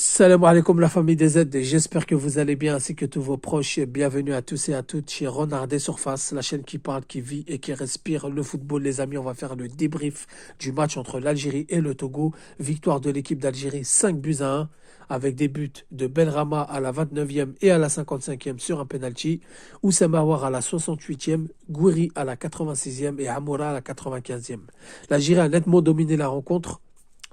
Salam alaikum la famille des Z, j'espère que vous allez bien ainsi que tous vos proches. Bienvenue à tous et à toutes chez Renard des Surfaces, la chaîne qui parle, qui vit et qui respire le football. Les amis, on va faire le débrief du match entre l'Algérie et le Togo. Victoire de l'équipe d'Algérie 5-1 avec des buts de Benrahma à la 29e et à la 55e sur un penalty. Oussama Aouar à la 68e, Gouiri à la 86e et Amoura à la 95e. L'Algérie a nettement dominé la rencontre.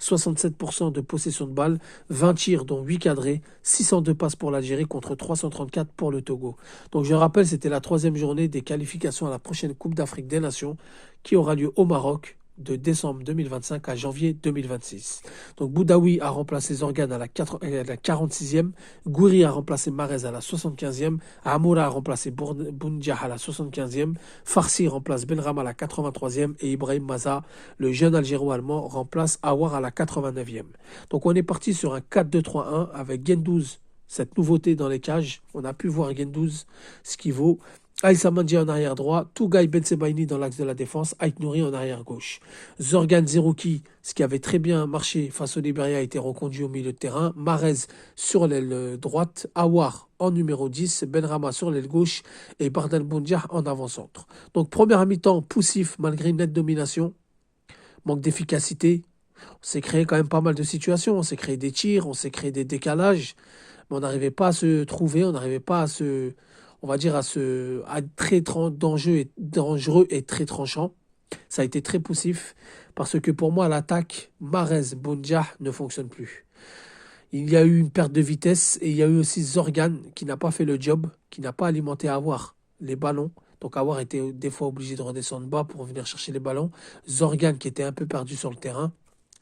67% de possession de balle, 20 tirs dont 8 cadrés, 602 passes pour l'Algérie contre 334 pour le Togo. Donc je rappelle, c'était la troisième journée des qualifications à la prochaine Coupe d'Afrique des Nations qui aura lieu au Maroc de décembre 2025 à janvier 2026. Donc Boudaoui a remplacé Zorgan à la 46e, Gouiri a remplacé Marez à la 75e, Amoura a remplacé Boundia à la 75e, Farsi remplace Benrahma à la 83e et Ibrahim Maza, le jeune Algéro-allemand, remplace Aouar à la 89e. Donc on est parti sur un 4-2-3-1 avec Guendouzi, cette nouveauté dans les cages. On a pu voir Guendouzi, ce qui vaut. Aïssa Mandi en arrière droit, Tougaï Ben Sebaini dans l'axe de la défense, Aït Nouri en arrière gauche. Zorgan Zerouki, ce qui avait très bien marché face au Libéria, a été reconduit au milieu de terrain. Marez sur l'aile droite, Aouar en numéro 10, Benrahma sur l'aile gauche et Bardal Boundiah en avant-centre. Donc première mi-temps poussif malgré une nette domination, manque d'efficacité. On s'est créé quand même pas mal de situations, on s'est créé des tirs, on s'est créé des décalages, mais on n'arrivait pas à se trouver, on n'arrivait pas à se... on va dire, à être très dangereux et très tranchant. Ça a été très poussif parce que pour moi, l'attaque Marez-Boundiah ne fonctionne plus. Il y a eu une perte de vitesse et il y a eu aussi Zorgan qui n'a pas fait le job, qui n'a pas alimenté Aouar les ballons. Donc Aouar était des fois obligé de redescendre bas pour venir chercher les ballons. Zorgan qui était un peu perdu sur le terrain,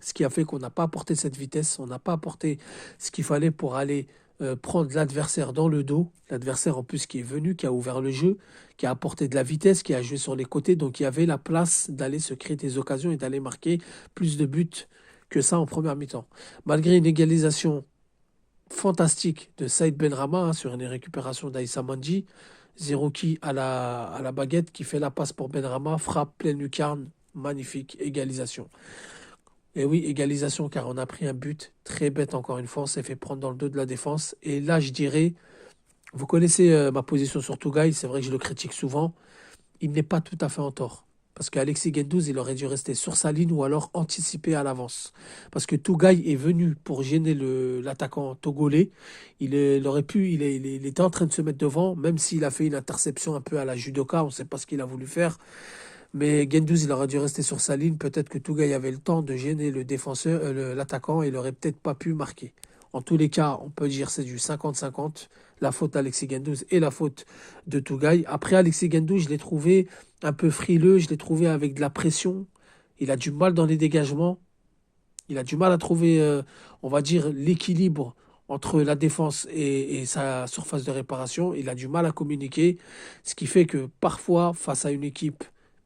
ce qui a fait qu'on n'a pas apporté cette vitesse, on n'a pas apporté ce qu'il fallait pour aller prendre l'adversaire dans le dos, l'adversaire en plus qui est venu, qui a ouvert le jeu, qui a apporté de la vitesse, qui a joué sur les côtés, donc il y avait la place d'aller se créer des occasions et d'aller marquer plus de buts que ça en première mi-temps. Malgré une égalisation fantastique de Saïd Benrahma sur une récupération d'Aïssa Mandi, Zerouki à la baguette qui fait la passe pour Benrahma, frappe pleine lucarne, magnifique égalisation. Et oui, égalisation, car on a pris un but très bête encore une fois, on s'est fait prendre dans le dos de la défense. Et là, je dirais, vous connaissez ma position sur Tougaï, c'est vrai que je le critique souvent, il n'est pas tout à fait en tort. Parce qu'Alexis Guendouzi, il aurait dû rester sur sa ligne ou alors anticiper à l'avance. Parce que Tougaï est venu pour gêner l'attaquant togolais. Il était en train de se mettre devant, même s'il a fait une interception un peu à la judoka, on ne sait pas ce qu'il a voulu faire. Mais Guendouzi, il aurait dû rester sur sa ligne. Peut-être que Tougaï avait le temps de gêner le défenseur, l'attaquant, et il n'aurait peut-être pas pu marquer. En tous les cas, on peut dire que c'est du 50-50. La faute d'Alexis Guendouzi et la faute de Tougaï. Après, Alexis Guendouzi, je l'ai trouvé un peu frileux. Je l'ai trouvé avec de la pression. Il a du mal dans les dégagements. Il a du mal à trouver, on va dire, l'équilibre entre la défense et sa surface de réparation. Il a du mal à communiquer. Ce qui fait que parfois, face à une équipe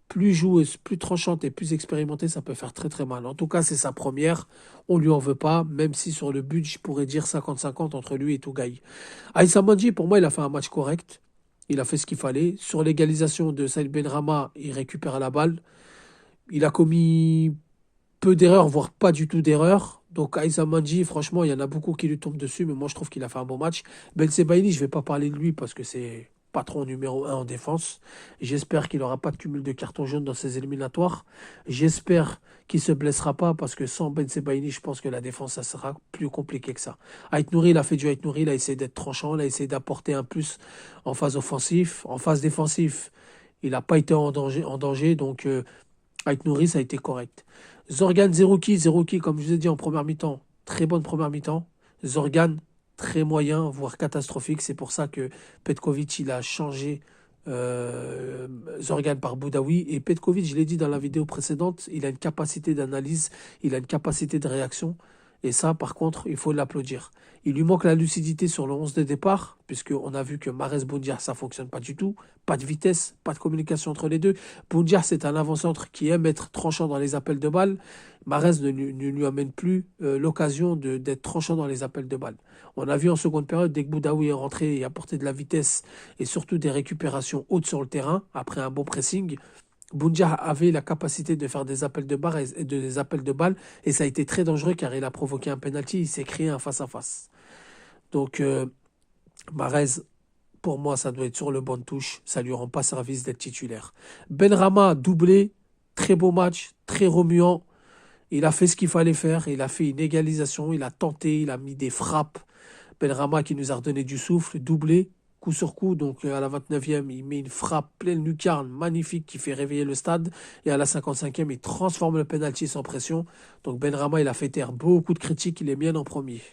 plus joueuse, plus tranchante et plus expérimentée, ça peut faire très très mal. En tout cas, c'est sa première. On lui en veut pas, même si sur le but, je pourrais dire 50-50 entre lui et Tougaï. Aïssa Mandji, pour moi, il a fait un match correct. Il a fait ce qu'il fallait. Sur l'égalisation de Saïd Benrahma, il récupère la balle. Il a commis peu d'erreurs, voire pas du tout d'erreurs. Donc Aïssa Mandji, franchement, il y en a beaucoup qui lui tombent dessus, mais moi je trouve qu'il a fait un bon match. Ben Sebaini, je ne vais pas parler de lui parce que c'est patron numéro un en défense. J'espère qu'il n'aura pas de cumul de cartons jaunes dans ses éliminatoires. J'espère qu'il ne se blessera pas parce que sans Ben Sebaini, je pense que la défense, ça sera plus compliqué que ça. Aït Nouri, il a fait du Aït Nouri, il a essayé d'être tranchant, il a essayé d'apporter un plus en phase offensive. En phase défensive, il n'a pas été en danger donc Aït Nouri, ça a été correct. Zorgan Zerouki, comme je vous ai dit en première mi-temps, très bonne première mi-temps. Zorgan, très moyen, voire catastrophique. C'est pour ça que Petkovic, il a changé Zorgan par Boudaoui. Et Petkovic, je l'ai dit dans la vidéo précédente, il a une capacité d'analyse, il a une capacité de réaction. Et ça, par contre, il faut l'applaudir. Il lui manque la lucidité sur le 11 de départ, puisqu'on a vu que Marez Boundiah, ça ne fonctionne pas du tout. Pas de vitesse, pas de communication entre les deux. Boundiah, c'est un avant-centre qui aime être tranchant dans les appels de balles. Marez ne lui amène plus l'occasion d'être tranchant dans les appels de balles. On a vu en seconde période, dès que Boudaoui est rentré et apporté de la vitesse et surtout des récupérations hautes sur le terrain, après un bon pressing, Boundiah avait la capacité de faire des appels de barre et des appels de balles et ça a été très dangereux car il a provoqué un penalty, il s'est créé un face-à-face. Donc, Mahrez, pour moi, ça doit être sur le banc de touche. Ça lui rend pas service d'être titulaire. Benrahma, doublé. Très beau match, très remuant. Il a fait ce qu'il fallait faire. Il a fait une égalisation. Il a tenté. Il a mis des frappes. Benrahma qui nous a redonné du souffle, doublé, coup sur coup. Donc à la 29e, il met une frappe pleine lucarne, magnifique, qui fait réveiller le stade. Et à la 55e, il transforme le penalty sans pression. Donc Benrahma, il a fait taire beaucoup de critiques. Il est bien en premier.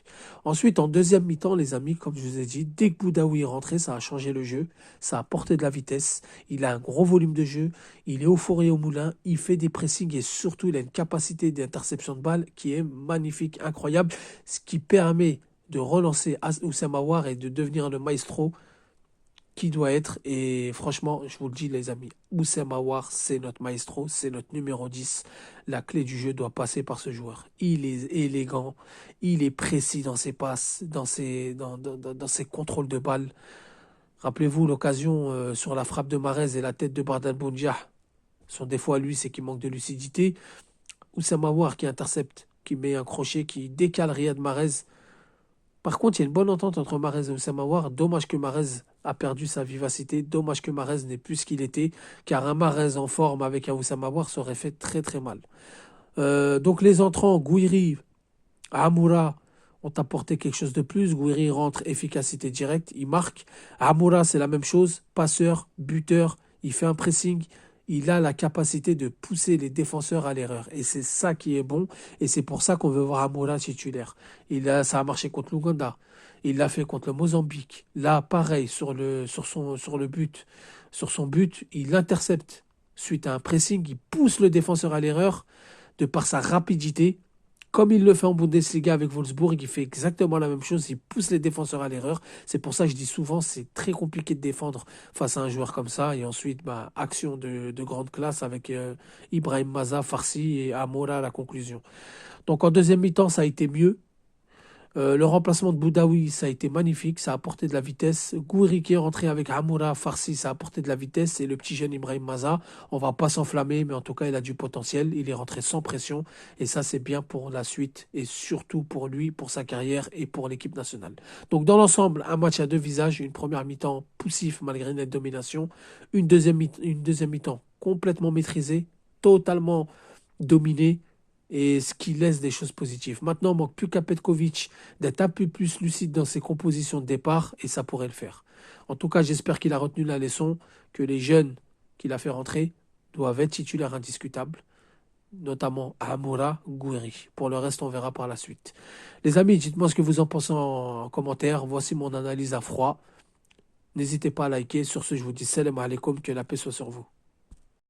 Ensuite, en deuxième mi-temps, les amis, comme je vous ai dit, dès que Boudaoui est rentré, ça a changé le jeu. Ça a porté de la vitesse. Il a un gros volume de jeu. Il est au four et au moulin. Il fait des pressings et surtout, il a une capacité d'interception de balle qui est magnifique, incroyable. Ce qui permet de relancer Oussem Aouar et de devenir le maestro qui doit être. Et franchement, je vous le dis les amis, Oussem Aouar, c'est notre maestro, c'est notre numéro 10. La clé du jeu doit passer par ce joueur. Il est élégant, il est précis dans ses passes, dans ses contrôles de balles. Rappelez-vous l'occasion sur la frappe de Mahrez et la tête de Bardan Boundia. Son défaut à lui, c'est qu'il manque de lucidité. Oussem Aouar qui intercepte, qui met un crochet, qui décale Riyad Mahrez. Par contre, il y a une bonne entente entre Mahrez et Oussem Aouar. Dommage que Mahrez a perdu sa vivacité. Dommage que Mahrez n'est plus ce qu'il était. Car un Mahrez en forme avec un Oussem Aouar, ça aurait fait très très mal. Donc les entrants, Gouiri, Amoura, ont apporté quelque chose de plus. Gouiri rentre, efficacité directe, il marque. Amoura, c'est la même chose. Passeur, buteur, il fait un pressing. Il a la capacité de pousser les défenseurs à l'erreur. Et c'est ça qui est bon. Et c'est pour ça qu'on veut voir Amoura titulaire. Ça a marché contre l'Ouganda. Il l'a fait contre le Mozambique. Là, pareil, sur son but, il intercepte suite à un pressing. Il pousse le défenseur à l'erreur de par sa rapidité. Comme il le fait en Bundesliga avec Wolfsburg, il fait exactement la même chose. Il pousse les défenseurs à l'erreur. C'est pour ça que je dis souvent, c'est très compliqué de défendre face à un joueur comme ça. Et ensuite, action de grande classe avec Ibrahim Maza, Farsi et Amoura à la conclusion. Donc en deuxième mi-temps, ça a été mieux. Le remplacement de Boudaoui, ça a été magnifique, ça a apporté de la vitesse. Gouiri qui est rentré avec Amoura, Farsi, ça a apporté de la vitesse. Et le petit jeune Ibrahim Maza, on va pas s'enflammer, mais en tout cas, il a du potentiel. Il est rentré sans pression. Et ça, c'est bien pour la suite et surtout pour lui, pour sa carrière et pour l'équipe nationale. Donc, dans l'ensemble, un match à deux visages. Une première mi-temps poussif malgré une nette domination. Une deuxième mi-temps complètement maîtrisée, totalement dominée et ce qui laisse des choses positives. Maintenant, il manque plus qu'à Petkovic d'être un peu plus lucide dans ses compositions de départ et ça pourrait le faire. En tout cas, j'espère qu'il a retenu la leçon que les jeunes qu'il a fait rentrer doivent être titulaires indiscutables, notamment Amoura, Gouiri. Pour le reste, on verra par la suite. Les amis, dites-moi ce que vous en pensez en commentaire. Voici mon analyse à froid. N'hésitez pas à liker. Sur ce, je vous dis salam alaikum, que la paix soit sur vous.